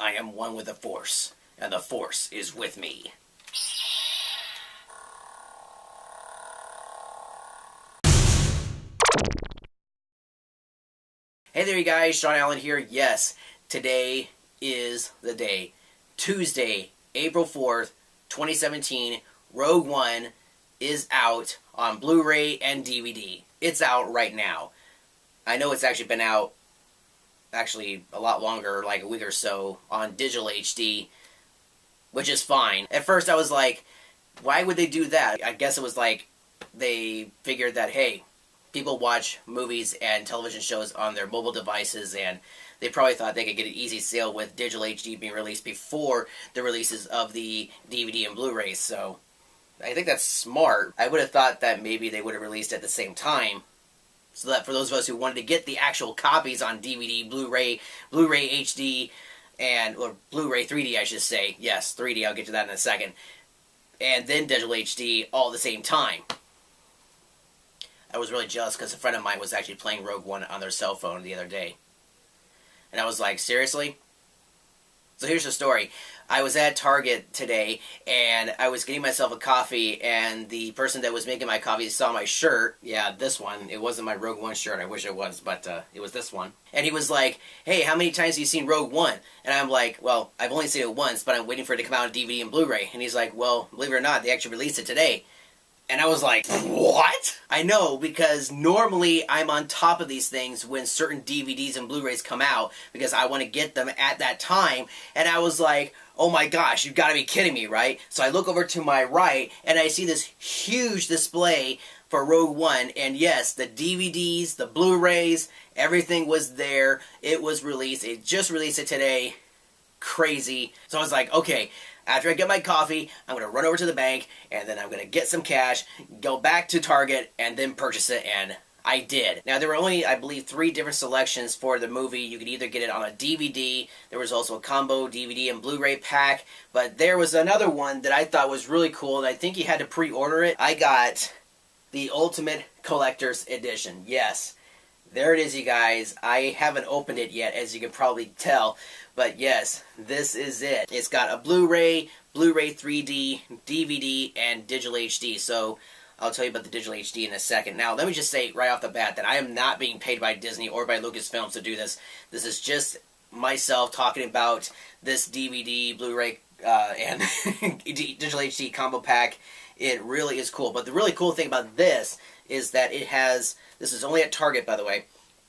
I am one with the Force, and the Force is with me. Hey there you guys, Shaun Allen here. Yes, today is the day. Tuesday, April 4th, 2017, Rogue One is out on Blu-ray and DVD. It's out right now. I know it's actually been out a lot longer, like a week or so, on digital HD, which is fine. At first I was like, why would they do that? I guess it was like they figured that, hey, people watch movies and television shows on their mobile devices, and they probably thought they could get an easy sale with digital HD being released before the releases of the DVD and Blu-rays. So I think that's smart. I would have thought that maybe they would have released at the same time, so that for those of us who wanted to get the actual copies on DVD, Blu-ray, Blu-ray HD, or Blu-ray 3D, I should say. Yes, 3D, I'll get to that in a second. And then digital HD all at the same time. I was really jealous because a friend of mine was actually playing Rogue One on their cell phone the other day. And I was like, seriously? So here's the story. I was at Target today, and I was getting myself a coffee, and the person that was making my coffee saw my shirt. Yeah, this one. It wasn't my Rogue One shirt. I wish it was, but it was this one. And he was like, hey, how many times have you seen Rogue One? And I'm like, well, I've only seen it once, but I'm waiting for it to come out on DVD and Blu-ray. And he's like, well, believe it or not, they actually released it today. And I was like, what? I know, because normally I'm on top of these things when certain DVDs and Blu-rays come out, because I want to get them at that time. And I was like, oh my gosh, you've got to be kidding me, right? So I look over to my right, and I see this huge display for Rogue One. And yes, the DVDs, the Blu-rays, everything was there. It was released. It just released it today. Crazy. So I was like, okay, after I get my coffee, I'm going to run over to the bank, and then I'm going to get some cash, go back to Target, and then purchase it, and I did. Now, there were only, I believe, 3 different selections for the movie. You could either get it on a DVD, there was also a combo DVD and Blu-ray pack, but there was another one that I thought was really cool, and I think you had to pre-order it. I got the Ultimate Collector's Edition. Yes, there it is, you guys. I haven't opened it yet, as you can probably tell. But yes, this is it. It's got a Blu-ray, Blu-ray 3D, DVD, and digital HD. So I'll tell you about the digital HD in a second. Now, let me just say right off the bat that I am not being paid by Disney or by Lucasfilms to do this. This is just myself talking about this DVD, Blu-ray, and digital HD combo pack. It really is cool. But the really cool thing about this is that it has, this is only at Target, by the way,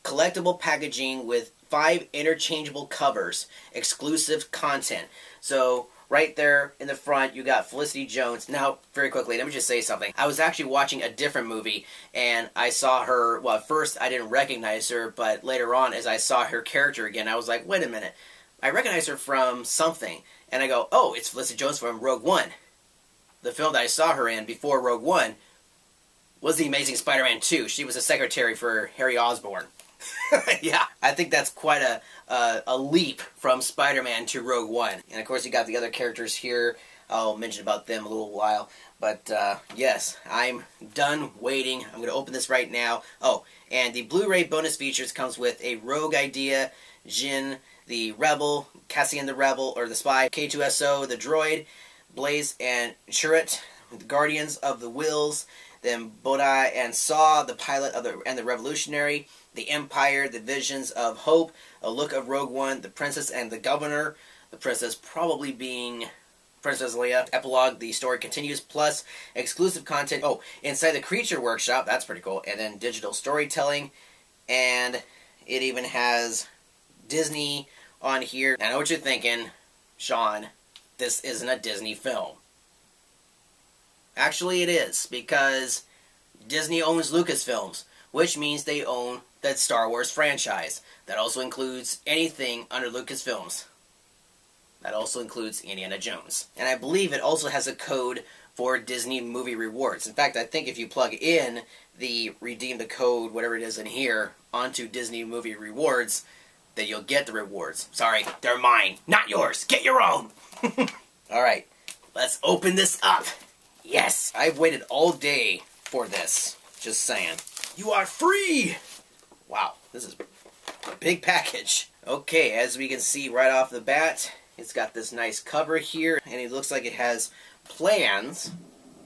collectible packaging with 5 interchangeable covers, exclusive content. So right there in the front, you got Felicity Jones. Now, very quickly, let me just say something. I was actually watching a different movie, and I saw her, well, at first I didn't recognize her, but later on, as I saw her character again, I was like, wait a minute, I recognize her from something. And I go, oh, it's Felicity Jones from Rogue One. The film that I saw her in before Rogue One was The Amazing Spider-Man 2. She was a secretary for Harry Osborn. Yeah, I think that's quite a leap from Spider-Man to Rogue One. And of course you got the other characters here. I'll mention about them a little while. But yes, I'm done waiting. I'm going to open this right now. Oh, and the Blu-ray bonus features comes with a Rogue Idea, Jin the Rebel, Cassian the Rebel, or the Spy, K2SO, the Droid, Blaze and Chirrut, the Guardians of the Wills, then Bodai and Saw, the Pilot of the Revolutionary, the Empire, the Visions of Hope, a look of Rogue One, the Princess and the Governor, the Princess probably being Princess Leia, Epilogue, the story continues, plus exclusive content, oh, inside the Creature Workshop, that's pretty cool, and then digital storytelling, and it even has Disney on here. I know what you're thinking, Shaun, this isn't a Disney film. Actually it is, because Disney owns Lucasfilms, which means they own the Star Wars franchise. That also includes anything under Lucasfilms. That also includes Indiana Jones. And I believe it also has a code for Disney Movie Rewards. In fact, I think if you plug in the redeem the code, whatever it is in here, onto Disney Movie Rewards, then you'll get the rewards. Sorry, they're mine, not yours. Get your own! Alright, let's open this up. Yes! I've waited all day for this. Just saying. You are free! Wow, this is a big package. Okay, as we can see right off the bat, it's got this nice cover here, and it looks like it has plans,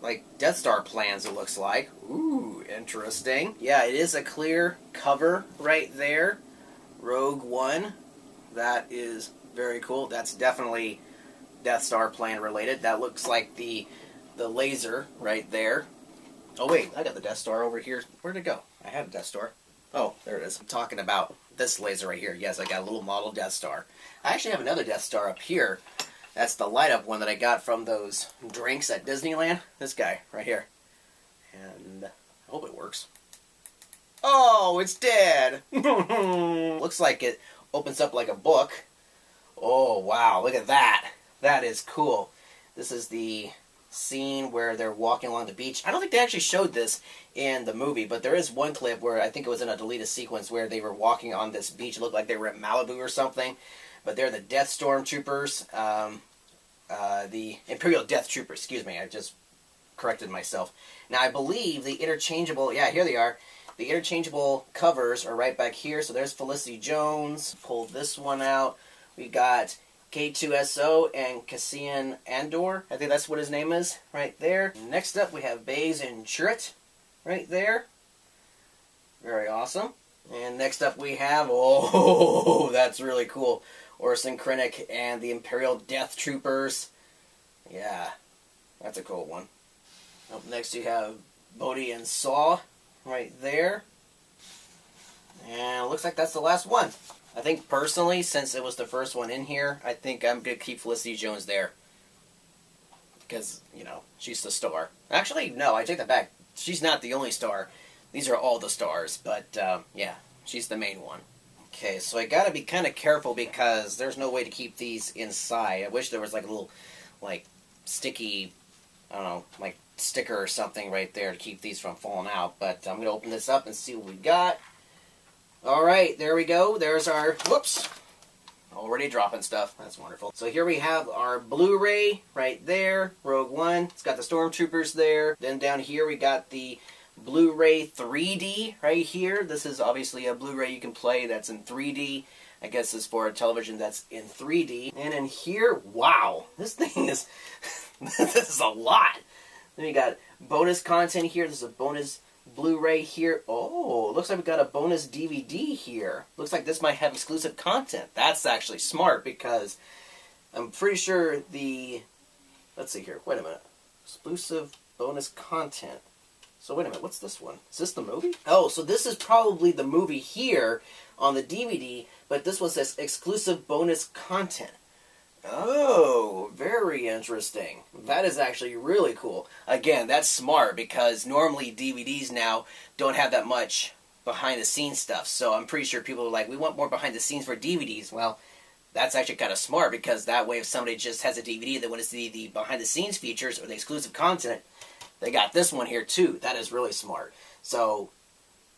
like Death Star plans it looks like. Ooh, interesting. Yeah, it is a clear cover right there. Rogue One. That is very cool. That's definitely Death Star plan related. That looks like the laser right there. Oh wait, I got the Death Star over here. Where'd it go? I had a Death Star. Oh, there it is. I'm talking about this laser right here. Yes, I got a little model Death Star. I actually have another Death Star up here. That's the light-up one that I got from those drinks at Disneyland. This guy right here. And I hope it works. Oh, it's dead! Looks like it opens up like a book. Oh, wow, look at that. That is cool. This is the scene where they're walking along the beach. I don't think they actually showed this in the movie, but there is one clip where I think it was in a deleted sequence where they were walking on this beach. It looked like they were at Malibu or something, but they're the Death Stormtroopers, the Imperial Death Troopers, excuse me, I just corrected myself. Now I believe the interchangeable, yeah, here they are, the interchangeable covers are right back here. So there's Felicity Jones, pull this one out, we got K2SO and Cassian Andor. I think that's what his name is, right there. Next up, we have Baze and Chirrut, right there. Very awesome. And next up, we have, oh, that's really cool, Orson Krennic and the Imperial Death Troopers. Yeah, that's a cool one. Up next, you have Bodhi and Saw, right there. And it looks like that's the last one. I think personally, since it was the first one in here, I think I'm going to keep Felicity Jones there. Because, you know, she's the star. Actually, no, I take that back. She's not the only star. These are all the stars. But, yeah, she's the main one. Okay, so I got to be kind of careful because there's no way to keep these inside. I wish there was like a little, like, sticky, I don't know, like sticker or something right there to keep these from falling out. But I'm going to open this up and see what we got. Alright, there we go. There's our, whoops, already dropping stuff. That's wonderful. So here we have our Blu-ray right there, Rogue One. It's got the Stormtroopers there. Then down here we got the Blu-ray 3D right here. This is obviously a Blu-ray you can play that's in 3D. I guess this is for a television that's in 3D. And in here, wow, this thing is, this is a lot. Then we got bonus content here. This is a bonus Blu-ray here. Oh, looks like we got a bonus DVD here. Looks like this might have exclusive content. That's actually smart because I'm pretty sure the, let's see here, wait a minute. Exclusive bonus content. So wait a minute, what's this one? Is this the movie? Oh, so this is probably the movie here on the DVD, but this was this exclusive bonus content. Oh, very interesting. That is actually really cool. Again, that's smart because normally DVDs now don't have that much behind-the-scenes stuff. So I'm pretty sure people are like, we want more behind-the-scenes for DVDs. Well, that's actually kind of smart because that way if somebody just has a DVD and they want to see the behind-the-scenes features or the exclusive content, they got this one here too. That is really smart. So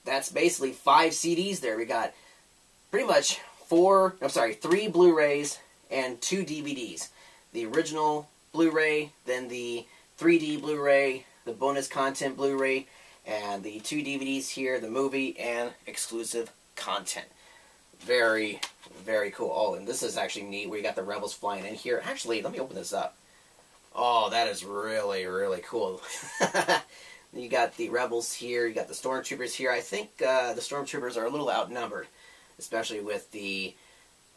that's basically 5 CDs there. We got pretty much 3 Blu-rays and 2 DVDs. The original Blu-ray, then the 3D Blu-ray, the bonus content Blu-ray, and the 2 DVDs here, the movie, and exclusive content. Very, very cool. Oh, and this is actually neat where you got the Rebels flying in here. Actually, let me open this up. Oh, that is really, really cool. You got the Rebels here, you got the Stormtroopers here. I think the Stormtroopers are a little outnumbered, especially with the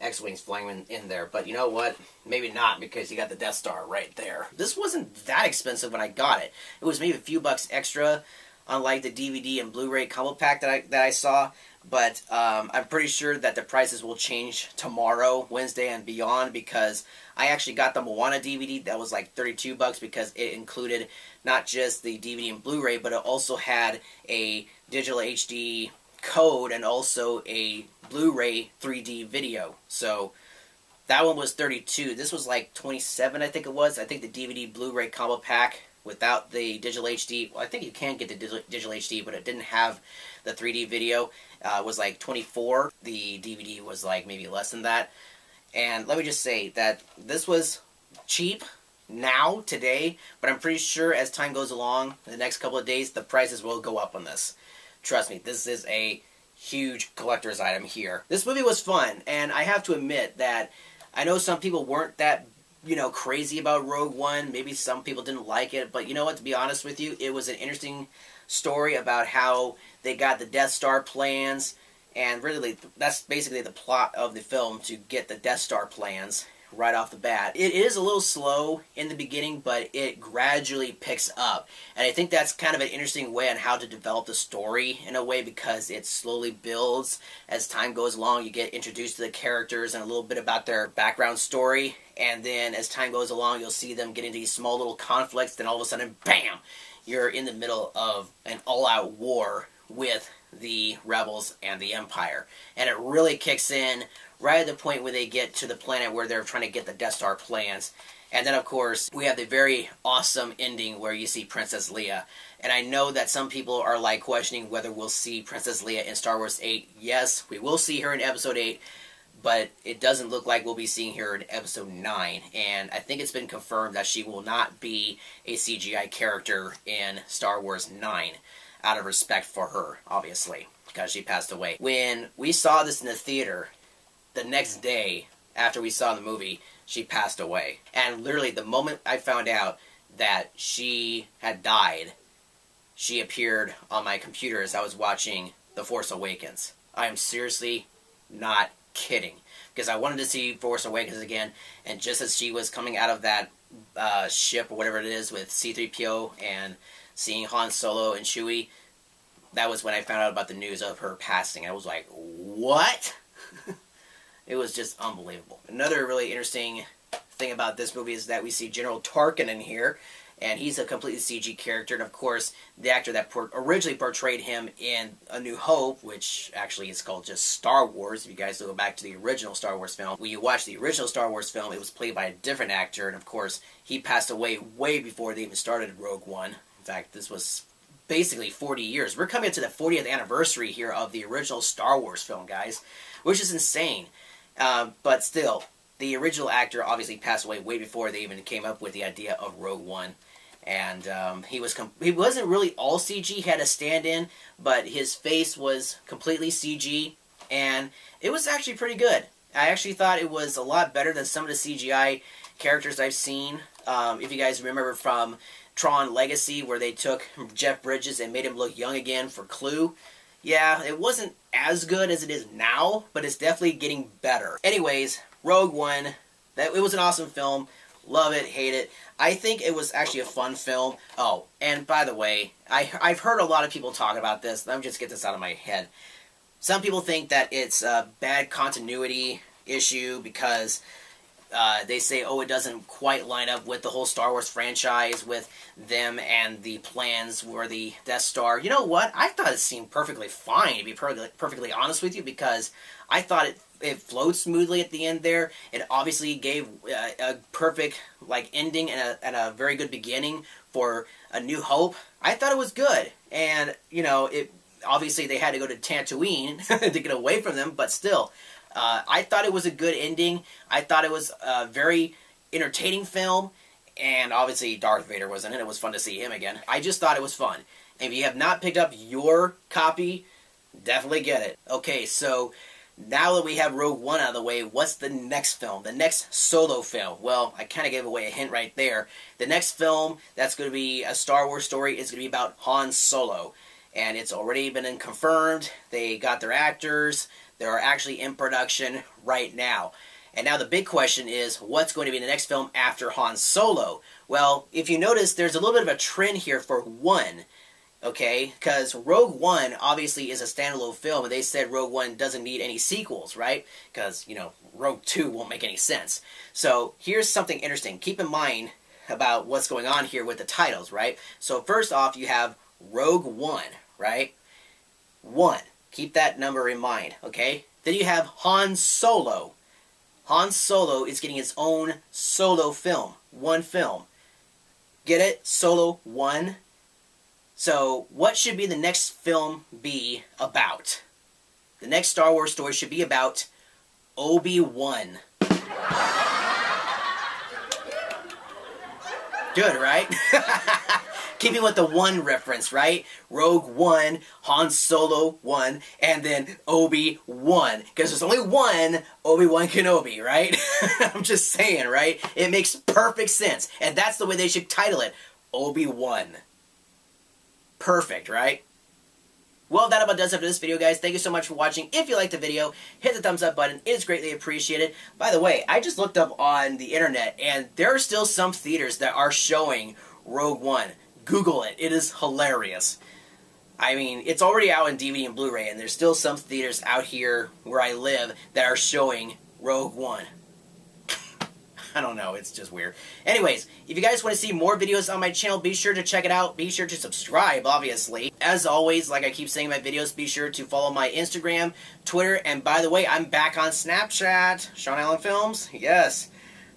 X-Wings flying in there. But you know what? Maybe not, because you got the Death Star right there. This wasn't that expensive when I got it. It was maybe a few bucks extra, unlike the DVD and Blu-ray combo pack that I saw. But I'm pretty sure that the prices will change tomorrow, Wednesday, and beyond, because I actually got the Moana DVD. That was like 32 bucks because it included not just the DVD and Blu-ray, but it also had a digital HD code and also a Blu-ray 3D video. So that one was 32. This was like 27, I think it was. I think the DVD Blu-ray combo pack without the digital HD, well, I think you can get the digital HD, but it didn't have the 3D video, was like 24. The DVD was like maybe less than that. And let me just say that this was cheap now, today, but I'm pretty sure as time goes along, in the next couple of days, the prices will go up on this. Trust me, this is a huge collector's item here. This movie was fun, and I have to admit that I know some people weren't that, crazy about Rogue One. Maybe some people didn't like it, but you know what, to be honest with you, it was an interesting story about how they got the Death Star plans, and really that's basically the plot of the film, to get the Death Star plans right off the bat. It is a little slow in the beginning, but it gradually picks up. And I think that's kind of an interesting way on how to develop the story in a way, because it slowly builds as time goes along. You get introduced to the characters and a little bit about their background story, and then as time goes along, you'll see them get into these small little conflicts, then all of a sudden, bam! You're in the middle of an all-out war with the Rebels and the Empire. And it really kicks in right at the point where they get to the planet where they're trying to get the Death Star plans. And then, of course, we have the very awesome ending where you see Princess Leia. And I know that some people are like questioning whether we'll see Princess Leia in Star Wars 8. Yes, we will see her in Episode 8, but it doesn't look like we'll be seeing her in Episode 9. And I think it's been confirmed that she will not be a CGI character in Star Wars 9, out of respect for her, obviously, because she passed away. When we saw this in the theater, the next day after we saw the movie, she passed away. And literally, the moment I found out that she had died, she appeared on my computer as I was watching The Force Awakens. I am seriously not kidding, because I wanted to see Force Awakens again, and just as she was coming out of that ship or whatever it is with C-3PO and seeing Han Solo and Chewie, that was when I found out about the news of her passing. I was like, what? It was just unbelievable. Another really interesting thing about this movie is that we see General Tarkin in here, and he's a completely CG character. And of course, the actor that originally portrayed him in A New Hope, which actually is called just Star Wars, if you guys go back to the original Star Wars film. When you watch the original Star Wars film, it was played by a different actor, and of course, he passed away way before they even started Rogue One. In fact, this was basically 40 years. We're coming up to the 40th anniversary here of the original Star Wars film, guys, which is insane. But still, the original actor obviously passed away way before they even came up with the idea of Rogue One. And he wasn't really all CG. He had a stand-in, but his face was completely CG, and it was actually pretty good. I actually thought it was a lot better than some of the CGI characters I've seen. If you guys remember from Tron Legacy, where they took Jeff Bridges and made him look young again for Clue. Yeah, it wasn't as good as it is now, but it's definitely getting better. Anyways, Rogue One, it was an awesome film. Love it, hate it. I think it was actually a fun film. Oh, and by the way, I've heard a lot of people talk about this. Let me just get this out of my head. Some people think that it's a bad continuity issue because they say, oh, it doesn't quite line up with the whole Star Wars franchise, with them and the plans for the Death Star. You know what? I thought it seemed perfectly fine, to be perfectly honest with you, because I thought it flowed smoothly at the end there. It obviously gave a perfect ending and a very good beginning for A New Hope. I thought it was good. And, obviously they had to go to Tatooine to get away from them, but still, I thought it was a good ending. I thought it was a very entertaining film, and obviously Darth Vader was in it. It was fun to see him again. I just thought it was fun. And if you have not picked up your copy, definitely get it. Okay, so now that we have Rogue One out of the way, what's the next film? The next solo film? Well, I kind of gave away a hint right there. The next film that's going to be a Star Wars story is going to be about Han Solo. And it's already been confirmed. They got their actors. They're actually in production right now. And now the big question is, what's going to be the next film after Han Solo? Well, if you notice, there's a little bit of a trend here for one. Okay, because Rogue One obviously is a standalone film, and they said Rogue One doesn't need any sequels, right? Because, Rogue 2 won't make any sense. So here's something interesting. Keep in mind about what's going on here with the titles, right? So first off, you have Rogue One, right? 1. Keep that number in mind, okay? Then you have Han Solo. Han Solo is getting his own solo film. One film. Get it? Solo 1. So, what should be the next film be about? The next Star Wars story should be about Obi-Wan. Good, right? Keeping with the one reference, right? Rogue One, Han Solo 1, and then Obi-Wan. Because there's only one Obi-Wan Kenobi, right? I'm just saying, right? It makes perfect sense. And that's the way they should title it. Obi-Wan. Perfect, right? Well, that about does it for this video, guys. Thank you so much for watching. If you liked the video, hit the thumbs up button. It is greatly appreciated. By the way, I just looked up on the internet, and there are still some theaters that are showing Rogue One. Google it. It is hilarious. I mean, it's already out in DVD and Blu-ray, and there's still some theaters out here where I live that are showing Rogue One. I don't know, it's just weird. Anyways, if you guys want to see more videos on my channel, be sure to check it out. Be sure to subscribe, obviously. As always, like I keep saying in my videos, be sure to follow my Instagram, Twitter, and by the way, I'm back on Snapchat. Shaun Allen Films, yes.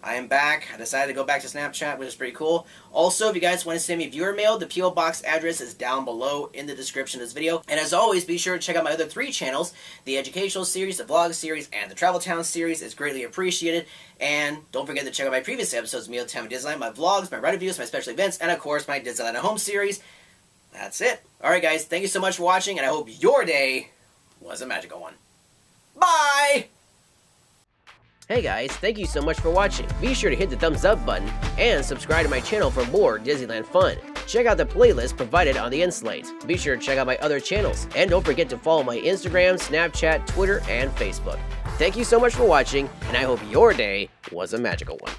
I am back. I decided to go back to Snapchat, which is pretty cool. Also, if you guys want to send me viewer mail, the P.O. Box address is down below in the description of this video. And as always, be sure to check out my other 3 channels. The educational series, the vlog series, and the Travel Town series is greatly appreciated. And don't forget to check out my previous episodes of Mealtime at Disneyland, my vlogs, my ride reviews, my special events, and of course, my Disneyland at Home series. That's it. Alright guys, thank you so much for watching, and I hope your day was a magical one. Bye! Hey guys, thank you so much for watching. Be sure to hit the thumbs up button and subscribe to my channel for more Disneyland fun. Check out the playlist provided on the end slate. Be sure to check out my other channels. And don't forget to follow my Instagram, Snapchat, Twitter, and Facebook. Thank you so much for watching, and I hope your day was a magical one.